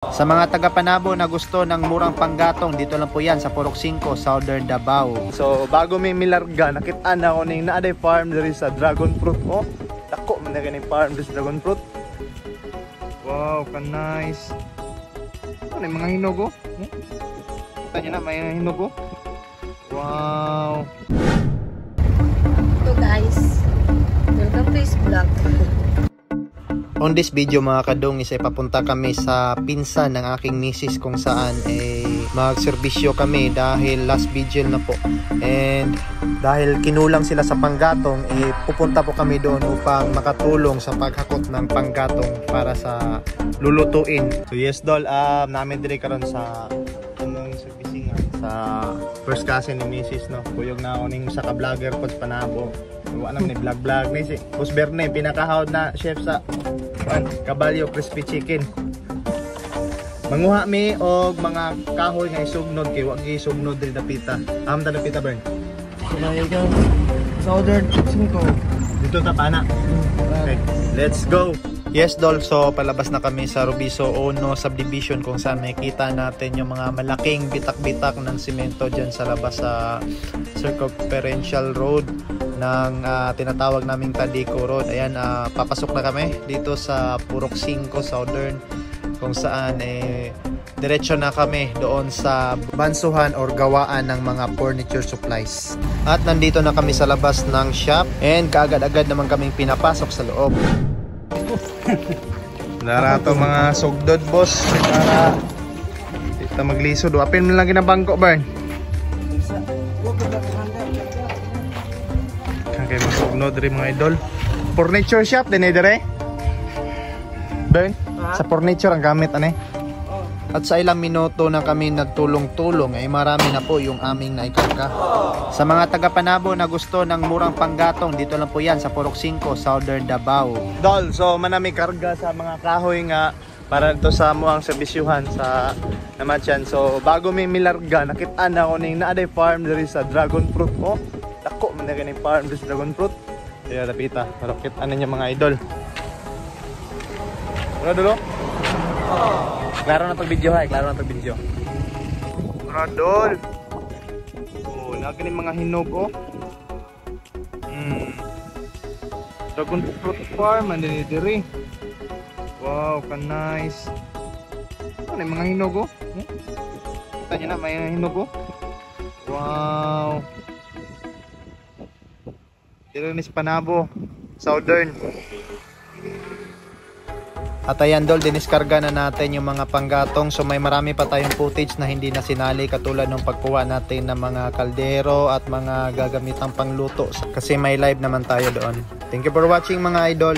Sa mga taga Panabo na gusto ng murang panggatong, dito lang po yan sa Purok 5, Southern Davao. So bago may milarga, nakita na ako ning naaday farm diri sa dragon fruit. Oh, dako man na ganing farm diri sa dragon fruit. Wow, ka nice. Ano yung mga hinog oh? Kita niyo na may hinog oh. Wow. So guys, welcome to his vlog. On this video mga kadong, isa papunta kami sa pinsan ng aking misis kung saan magserbisyo kami dahil last vigil na po. And dahil kinulang sila sa panggatong, pupunta po kami doon upang makatulong sa paghakot ng panggatong para sa lulutuin. So yes dol, namin dire karon sa anong servisingan sa first cousin ni Mrs. no. Kuyog na ako ning sa ka-vlogger pod Panabo. Wala naman ni vlog ni si Boss Berne, pinakahawd na chef sa Caballo Crispy Chicken. Manguha mi og mga kahoy nga isugnod kay wa gi sugnod diri dapita. Am ta dapita Bern. Southern 5. Dito ta pana. Okay, let's go. Yes dol, so palabas na kami sa Rubiso Ono Subdivision kung saan makikita natin yung mga malaking bitak-bitak ng simento dyan sa labas sa circumferential road ng tinatawag naming Tadico Road. Ayan, papasok na kami dito sa Purok 5 Southern kung saan diretso na kami doon sa bansuhan or gawaan ng mga furniture supplies. At nandito na kami sa labas ng shop and kaagad-agad naman kaming pinapasok sa loob. Lara to mga sugdod boss para dito maglisod. Apin mo lang ginabangko Bern. Kaya masugnod rin mga idol. Furniture shop din dire. Bern, sa furniture ang gamit ane. At sa ilang minuto na kami nagtulong-tulong ay marami na po yung aming naikarga. Sa mga taga Panabo na gusto ng murang panggatong, dito lang po yan sa Purok 5, Southern Davao. Dol, so manami karga sa mga kahoy nga para ito sa muang serbisyuhan sa Namatyan. So bago may milarga, nakita na ako ning naaday farm diri sa dragon fruit. Oh, dako man na ganing farm diri sa dragon fruit. Kaya dapita, marokit ano niya mga idol. Ano dulo? Klaro na pag-video ha, klaro na pag-video. Radol. Oh, nagaling mga hinog oh. Dragon fruit farm andini diri. Wow, ka nice. Ano yung mga hinog oh? Kita niyo na may hinog oh. Wow. Dito ni sa Panabo, Southern. At ayan dol, diniskarga na natin yung mga panggatong. So may marami pa tayong footage na hindi na sinali, katulad ng pagkuha natin ng mga kaldero at mga gagamitang pangluto. Kasi may live naman tayo doon. Thank you for watching mga idol.